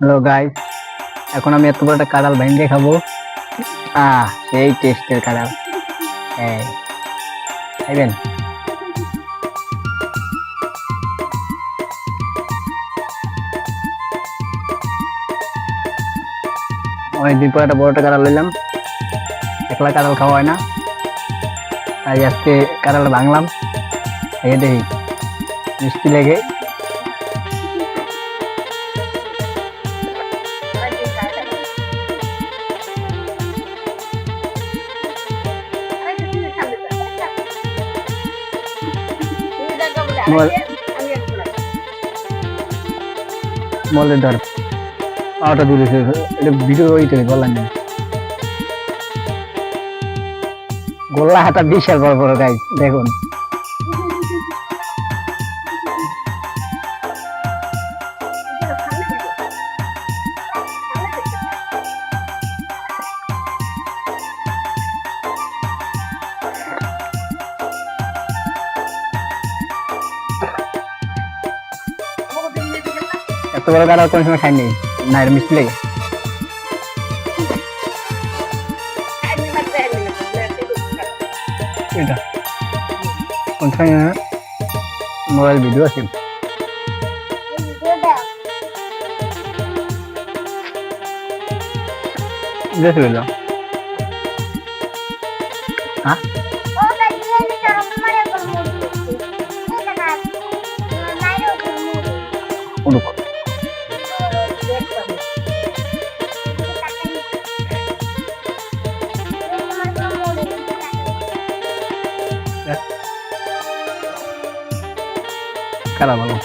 Hello guys, এখন আমি এত বড় একটা কাঁঠাল ভেঙে খাবো। সেই টেস্টের কাঁঠাল। এই খাইবেন? অনেকদিন পর একটা বড় একটা কাঁঠাল লইলাম। একলা কাঁঠাল খাওয়া হয় না, তাই আজকে কাঁঠালটা ভাঙলাম। এই দেখি মিষ্টি লেগে। বলে ধর পাওয়াটা দূরে এটা ভিডিও হইতে বললাম না। গোল্লা হাতা বিশাল বড় বড় গাইস, দেখুন। এত বড় কাঁঠাল কোন সময় খাইনি, না এটা মিষ্টি লেগে। এটা কোন সময় মোবাইল ভিডিও আছে দেখে হ্যাঁ উড়ুক। কারা ভালো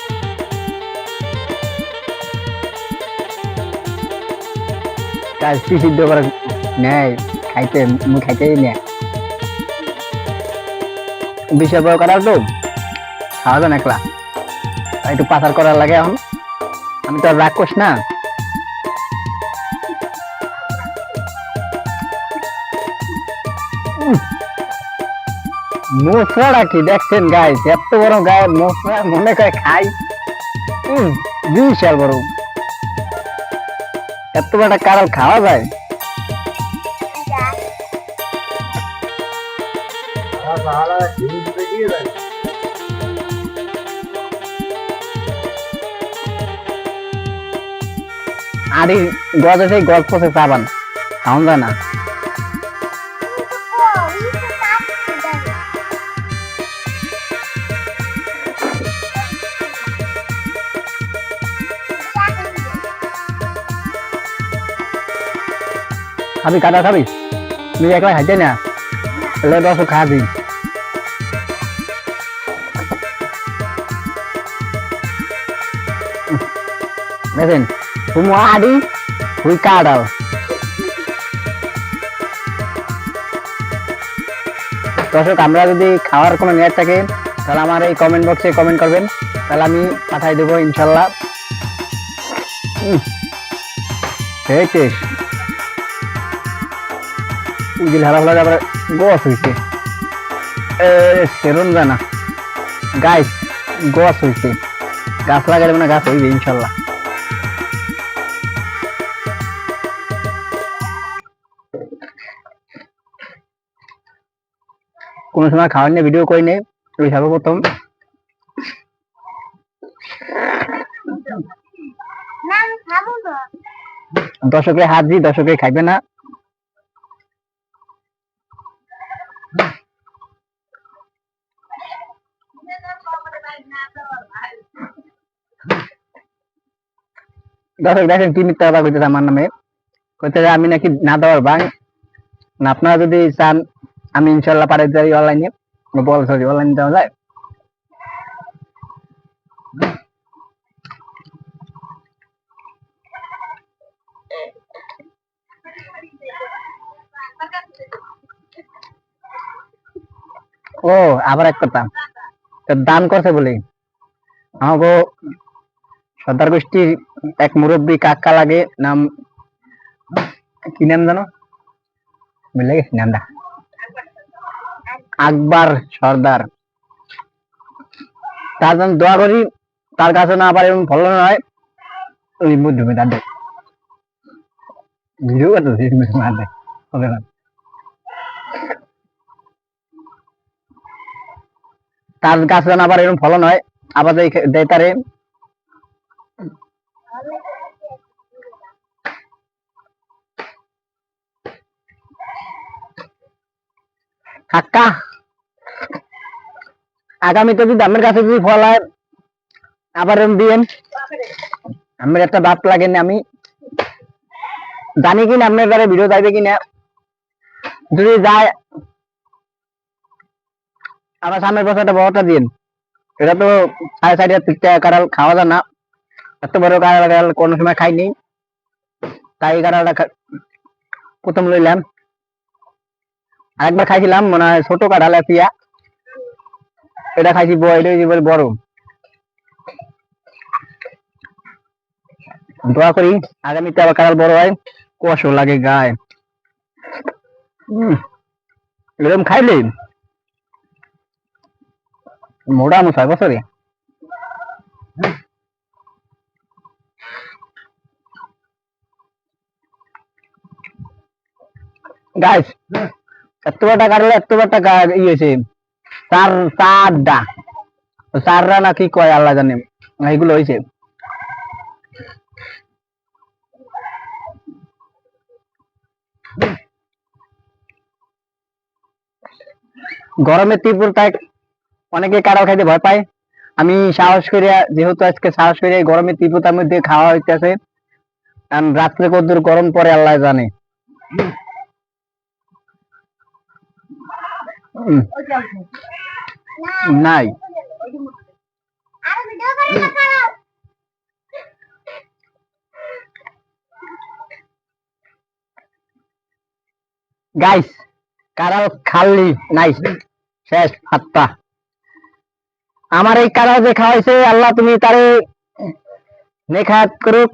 কাজ সিদ্ধ করে নেয়, খাইতে মুখ খাইতেই নেয়। বিশাল বড় কাটাল তো খাওয়া যান একলা, একটু পাচার করার লাগে। এখন আমি তো রাগ করিস না। মশলাটা কি দেখছেন গাইস, এত বড় গায়ে মশলা মনে করে খাই। বিশাল বড়, এত বড় কাঁঠাল খাওয়া যায়? আরে গজ আছে, গজ পচে চাবান খাওয়া যায় না। খাবি কাঁঠাল খাবি? তুই একলা খাইতে না, দশ খাবি। দেখেন তুমি আড়ি তুই কাঁঠাল। দর্শক, আমরা যদি খাওয়ার কোনো নিয়ত থাকে তাহলে আমার এই কমেন্ট বক্সে কমেন্ট করবেন, তাহলে আমি পাঠাই দেবো ইনশাল্লাহ। হারা ফেলা তারপরে গছ হয়েছে, সেরুন জানা গাছ গছ হয়েছে, গাছ লাগালে মানে গাছ হইবে ইনশাল্লাহ। কোন সময় খাওয়ার নিয়ে ভিডিও করি নেই, ওই সর্বপ্রথম। দর্শকের হাত দিই, দর্শকে খাইবে না। দর্শক দেখেন কি মিথ্যা কথা কইতেছে আমার নামে, কইতেছে আমি নাকি না দেওয়ার ভাঙ। না, আপনারা যদি চান আমি ইনশাল্লাহ পাঠাতে পারি অনলাইনে, বল সরি অনলাইনে দেওয়া যায়। ও আবার এক কথা, দান করছে বলে আমাকে সর্দার গোষ্ঠীর এক মুরব্বী কাকা লাগে, নাম কি নাম জানো, মিলে গেছে নামটা, আকবর সর্দার। তার জন্য দোয়া করি, তার কাছে না পারে ফলন হয় ওই মধ্যমে তাদের। ভিডিও করতেছি মানে হবে না। তার গাছ যেন আবার এরকম ফলন হয়, আবার দেয় তারে। কাকা আগামীতে যদি আমের গাছে যদি ফল হয় আবার এরকম দিয়েন। আমার একটা বাপ লাগেন, আমি জানি কিনা আপনার দ্বারা ভিডিও যাইবে কিনা, যদি যায় আবার সামনের বছর একটা বড়টা দিন। এটা তো 4.5 কাঁঠাল খাওয়া যায় না, এত বড় কাঁঠাল কোনো সময় খাইনি, তাই কাঁঠালটা প্রথম লইলাম। আরেকবার খাইছিলাম মনে হয় ছোট কাঁঠাল পিয়া, এটা খাইছি বড়। দোয়া করি আগামীতে আবার কাঁঠাল বড় হয়, কষ্ট লাগে গায়ে। এরকম খাইলে মোটা মশাই বছরে। গাইস এত বড় কাঁঠাল, এত বড় ইয়েছে, চারটা চাররা না কি কয় আল্লাহ জানে, এইগুলো হয়েছে। গরমের তীব্রতায় অনেকে কাঁঠাল খাইতে ভয় পায়, আমি সাহস করিয়া, যেহেতু আজকে সাহস করিয়া গরমের তীব্রতার মধ্যে খাওয়া হইতেছে, কারণ রাত্রে কতদূর গরম পরে আল্লাহ জানে। নাই গাইস কাঁঠাল খালি নাই, শেষ হাতটা। আমার এই কাঁঠাল যে খাওয়াইছে আল্লাহ তুমি তারে নেখাত করুক।